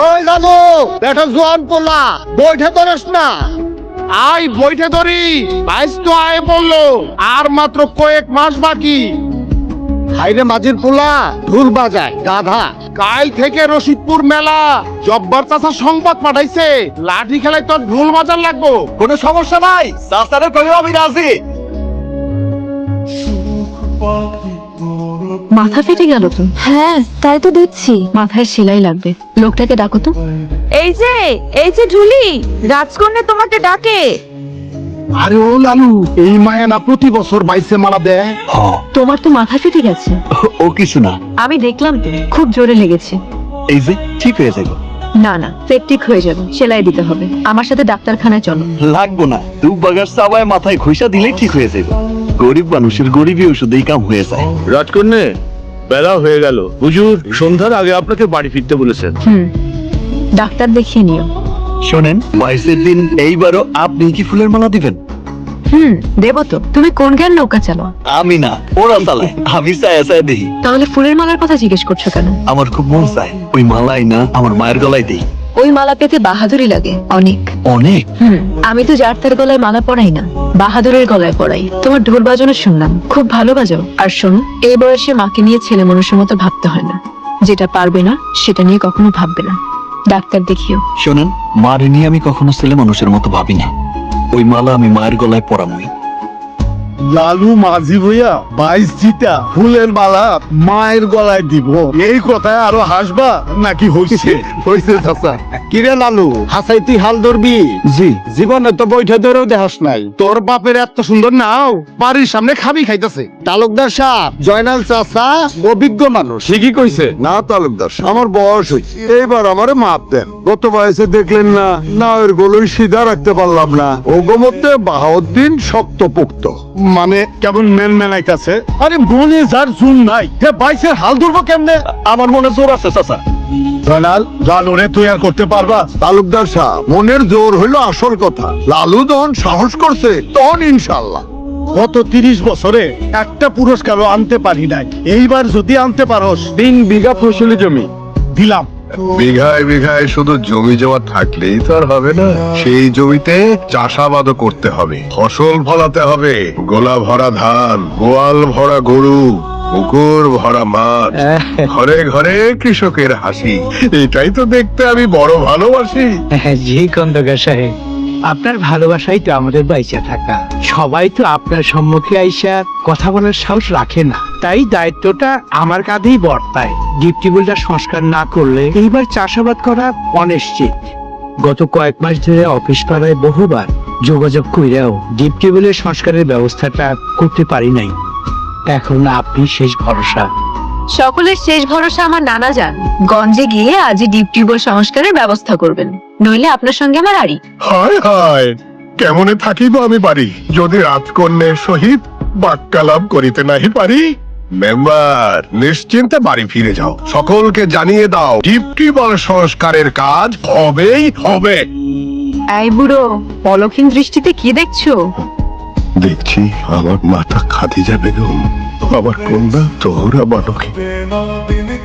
ওই লালু, বেটা জোয়ান পোলা, বইটা ধরস না। আয় বইটা ধরি, বাইশ তো আয় বললো, আর মাত্র কয়েক মাস বাকি। হাইরে মাঝির পোলা, ঢোল বাজায় গাধা। কাল থেকে রশিদপুর মেলা, জব্বার চাচা সংবাদ পাঠাইছে, লাঠি খেলায় তোর ঢোল বাজার লাগবো। কোনো সমস্যা নাই, চাচারে কইও আমি রাজি। মাথা ফেটে গেল তো? হ্যাঁ তাই তো দেখছি। মাথায় সেলাই লাগবে, লোকটাকে ডাকো তো। এই যে ঢুলি, রাজকন্যা তোমাকে ডাকে। আরে ও লালু, এই মায়া না প্রতি বছর বাইসে মারা দেয়। তোমার তো মাথা ফেটে গেছে। ও কিছু না, আমি দেখলাম তো, খুব জোরে লেগেছে। এই যে ঠিক হয়ে যাবে। না পেট ঠিক হয়ে যাবে, সেলাই দিতে হবে। আমার সাথে ডাক্তারখানায় চলো। লাগবো না, দু বাগার চাবায় মাথায় ঘষা দিলেই ঠিক হয়ে যাবে। গরিব মানুষের গরিবই ওষুধেই কাম হয়ে যায়। রাজকন্যা, বেলা হয়ে গেল, হুজুর সন্ধ্যার আগে আপনাকে বাড়ি ফিরতে বলেছেন। ডাক্তার দেখিয়ে নিও। শোনেন, বাইশের দিন এইবারও আপনি কি ফুলের মালা দিবেন? দেবো তো। তুমি কোন জ্ঞান নৌকা চালাও? আমি না, ওরা চালায়, আমি চায়া চায়া দেখি। তাহলে ফুলের মালার কথা জিজ্ঞেস করছো কেন? আমার খুব মন চায় ওই মালাই না আমার মায়ের গলায় দেই। ওই মালা পেতে বাহাদুরি লাগে অনেক। অনেক? আমি তো যার তার গলায় মালা পরাই না, বাহাদুরের গলায় পরাই। তোমার ঢোল বাজানো শুনলাম, খুব ভালো বাজাও। আর শোনো, এই বয়সে মাকে নিয়ে ছেলে মানুষের মতো ভাবতে হয় না। যেটা পারবে না সেটা নিয়ে কখনো ভাববে না। ডাক্তার দেখিও। শোনেন, মারে নিয়ে আমি কখনো ছেলে মানুষের মতো ভাবি না। ওই মালা আমি মায়ের গলায় পরামই। লালু মাঝি ভইয়া, বাইশ জিতা ফুলের মালা মায়ের গলায় দিব, এই কথায় আরো হাসবা নাকি? হইছে হইছে চাচা। কিরে লালু, হাসাই তুই হাল ধরবি? জি। জীবনে তো বইটা ধরেও দেখাস নাই। তোর বাপের এত সুন্দর নাও, বাড়ির সামনে খাবি খাইতেছে। তালুকদার সাহেব, জয়নাল চাচা অভিজ্ঞ মানুষ। ঠিকই কইছে। না তালুকদার, আমার বয়স হয়েছে, এইবার আমারে মাপ দেন। গত বয়সে দেখলেন না, না ওর গলই সিধা রাখতে পারলাম না। ও গোমতে বাহাউদ্দিন শক্ত পোক্ত। মানে কেমন মেন মেনাইতেছে? আরে মনে যার জুন নাই, হে বাইশের হাল ধরবো কেমনে? আমার মনে জোর আছে চাচা। জয়নাল, লালুরে তুই আর করতে পারবা? তালুকদার সাহেব, মনের জোর হইলো আসল কথা। লালু যখন সাহস করছে তখন ইনশাল্লাহ। গত 30 বছরে একটা পুরস্কারও আনতে পারি নাই, এইবার যদি আনতে পারোস 3 বিঘা ফসলি জমি দিলাম। বিঘায় বিঘায় শুধু জমি জমা থাকলেই তো আর হবে না, সেই জমিতে চাষাবাদও করতে হবে, ফসল ফলাতে হবে। গোলা ভরা ধান, গোয়াল ভরা গরু, পুকুর ভরা মাছ, ঘরে ঘরে কৃষকের হাসি, এটাই তো দেখতে আমি বড় ভালোবাসি। জি খন্দকার সাহেব, আপনার ভালোবাসাই তো আমাদের বাইচা থাকা। সবাই তো আপনার সম্মুখে আইসা কথা বলার সাহস রাখে না, তাই দায়িত্বটা আমার কাঁধেই বর্তায়। ডিপ টিউবওয়েলটা সংস্কার না করলে এইবার চাষাবাদ করা অনিশ্চিত। গত কয়েক মাস ধরে অফিস পাড়ায় বহুবার যোগাযোগ কইরাও ডিপ টিউবওয়েলের সংস্কারের ব্যবস্থাটা করতে পারি নাই। এখন আপনি শেষ ভরসা। সকলের শেষ ভরসা আমার নানা যান। গঞ্জে গিয়ে আজই ডিপ টিউবওয়েল সংস্কারের ব্যবস্থা করবেন, নইলে আপনার সঙ্গে আমার আড়ি। হায় হায়, কেমনে থাকিব আমি বাড়ি, যদি রাজকন্যের সহিত বাক্যালাপ করিতে নাহি পারি। মেম্বার, নিশ্চিন্তে বাড়ি ফিরে যাও, সকলকে জানিয়ে দাও ডিপ টিউবওয়েল সংস্কারের কাজ হবেই হবে। এই বুড়ো, পলকহীন দৃষ্টিতে কি দেখছো? দেখছি আমার মাতা খাদিজা বেগম, আমার কন্যা তোহরা বালকে।